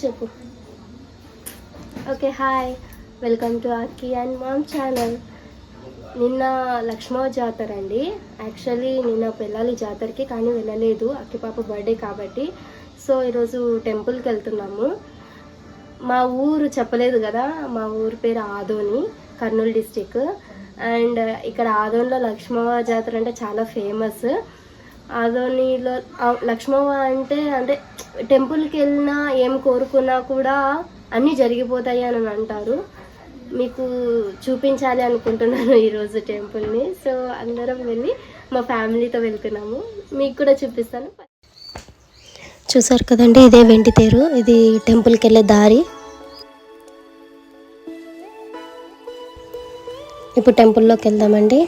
చెప్పు. Okay, hi, welcome to Akki and mom channel. నిన్న లక్ష్మవ జాతర అండి. యాక్చువల్లీ నిన్న వెళ్ళాలి జాతరకి, కానీ వెళ్ళలేదు, అక్కి పాప బర్త్డే కాబట్టి. సో ఈరోజు టెంపుల్కి వెళ్తున్నాము. మా ఊరు చెప్పలేదు కదా, మా ఊరు పేరు ఆదోని, కర్నూలు డిస్టిక్. అండ్ ఇక్కడ ఆదోనిలో లక్ష్మవ జాతర అంటే చాలా ఫేమస్. ఆదోనిలో లక్ష్మవ అంటే టెంపుల్కి వెళ్ళినా ఏం కోరుకున్నా కూడా అన్నీ జరిగిపోతాయి అని అంటారు. మీకు చూపించాలి అనుకుంటున్నాను ఈరోజు టెంపుల్ని. సో అందరం వెళ్ళి మా ఫ్యామిలీతో వెళ్తున్నాము, మీకు కూడా చూపిస్తాను. చూసారు కదండి, ఇదే వెంటి తేరు, ఇది టెంపుల్కి వెళ్ళే దారి. ఇప్పుడు టెంపుల్లోకి వెళ్దామండి.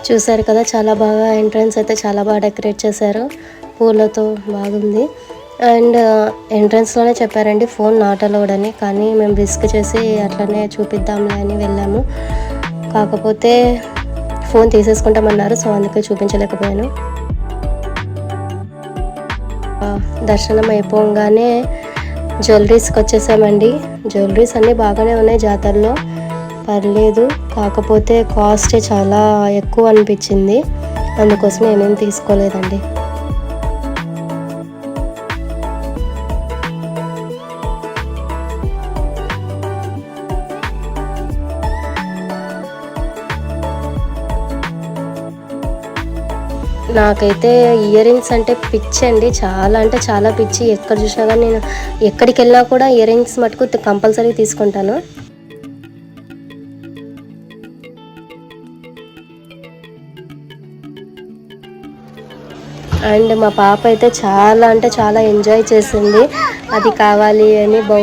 చూసారు కదా, చాలా బాగా ఎంట్రన్స్ అయితే చాలా బాగా డెకరేట్ చేశారు, పూలతో బాగుంది. అండ్ ఎంట్రన్స్లోనే చెప్పారండి ఫోన్ నాట్ అలౌడ్ అని, కానీ మేము రిస్క్ చేసి అట్లనే చూపిద్దాంలే అని వెళ్ళాము. కాకపోతే ఫోన్ తీసేసుకుంటామన్నారు, సో అందుకే చూపించలేకపోయాను. దర్శనం అయిపోగానే జ్యువెలరీస్కి వచ్చేసామండి. జ్యువెలరీస్ అన్నీ బాగానే ఉన్నాయి జాతరలో, పర్లేదు. కాకపోతే కాస్ట్ చాలా ఎక్కువ అనిపించింది, అందుకోసం ఏమేమి తీసుకోలేదండి. నాకైతే ఇయర్ రింగ్స్ అంటే పిచ్చి అండి, చాలా అంటే చాలా పిచ్చి. ఎక్కడ చూసినా కానీ నేను ఎక్కడికి వెళ్ళినా కూడా ఇయర్ రింగ్స్ మటుకు కంపల్సరీ తీసుకుంటాను. అండ్ మా పాప అయితే చాలా అంటే చాలా ఎంజాయ్ చేసింది, అది కావాలి అని బౌ.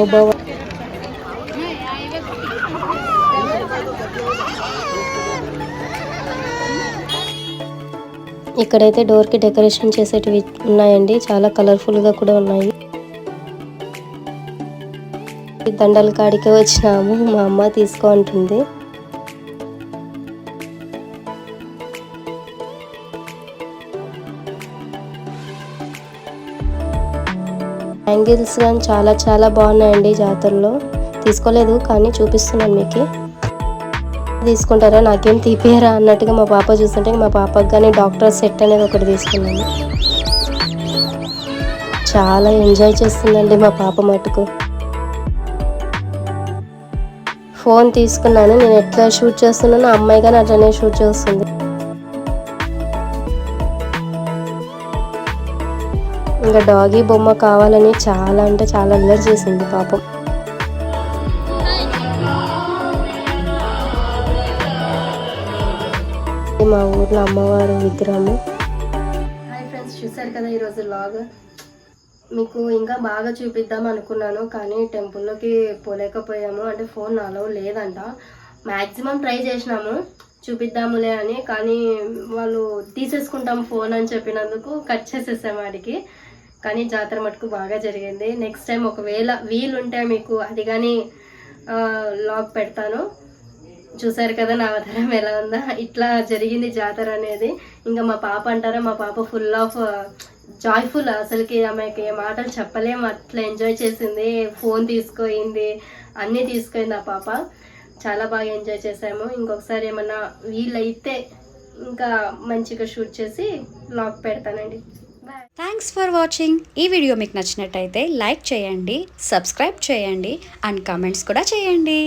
ఇక్కడైతే డోర్కి డెకరేషన్ చేసేటివి ఉన్నాయండి, చాలా కలర్ఫుల్గా కూడా ఉన్నాయి. దండల కాడికే వచ్చినాము, మా అమ్మ తీసుకో అంటుంది. బ్యాంగిల్స్ కానీ చాలా చాలా బాగున్నాయండి జాతరలో. తీసుకోలేదు కానీ చూపిస్తున్నాను మీకు. తీసుకుంటారా, నాకేం తీపియరా అన్నట్టుగా మా పాప చూస్తుంటే మా పాపకు కానీ డాక్టర్ సెట్ అనేది ఒకటి తీసుకున్నాను. చాలా ఎంజాయ్ చేస్తుందండి మా పాప మటుకు. ఫోన్ తీసుకున్నాను, నేను ఎట్లా షూట్ చేస్తున్నానో అమ్మాయి కానీ అట్లనే షూట్ చేస్తుంది. ఇంకా డాగీ బొమ్మ కావాలని చాలా అంటే చాలా అల్లరి చేసింది పాపం. మా ఊర్లో అమ్మవారు విగ్రహము. హాయ్ ఫ్రెండ్స్, చూసారు కదా ఈరోజు వ్లాగ్. మీకు ఇంకా బాగా చూపిద్దాం అనుకున్నాను, కానీ టెంపుల్లోకి పోలేకపోయాము. అంటే ఫోన్ అలౌ లేదంట. మ్యాక్సిమం ట్రై చేసినాము చూపిద్దాములే అని, కానీ వాళ్ళు తీసేసుకుంటాం ఫోన్ అని చెప్పినందుకు కట్ చేసేసాము వాడికి. కానీ జాతర మటుకు బాగా జరిగింది. నెక్స్ట్ టైం ఒకవేళ వీలుంటే మీకు అది కానీ వ్లాగ్ పెడతాను. చూసారు కదా నా అవతారం ఎలా ఉందా, ఇట్లా జరిగింది జాతర అనేది. ఇంకా మా పాప అంటారా, మా పాప ఫుల్ ఆఫ్ జాయ్ఫుల్, అసలుకి ఆమెకి మాటలు చెప్పలేము, అట్లా ఎంజాయ్ చేసింది. ఫోన్ తీసుకోయింది, అన్నీ తీసుకుంది ఆ పాప. చాలా బాగా ఎంజాయ్ చేసాము. ఇంకొకసారి ఏమన్నా వీలైతే ఇంకా మంచిగా షూట్ చేసి వ్లాగ్ పెడతానండి. Thanks for watching. ఈ వీడియో మీకు నచ్చినట్టయితే లైక్ చేయండి, సబ్స్క్రైబ్ చేయండి అండ్ కామెంట్స్ కూడా చేయండి.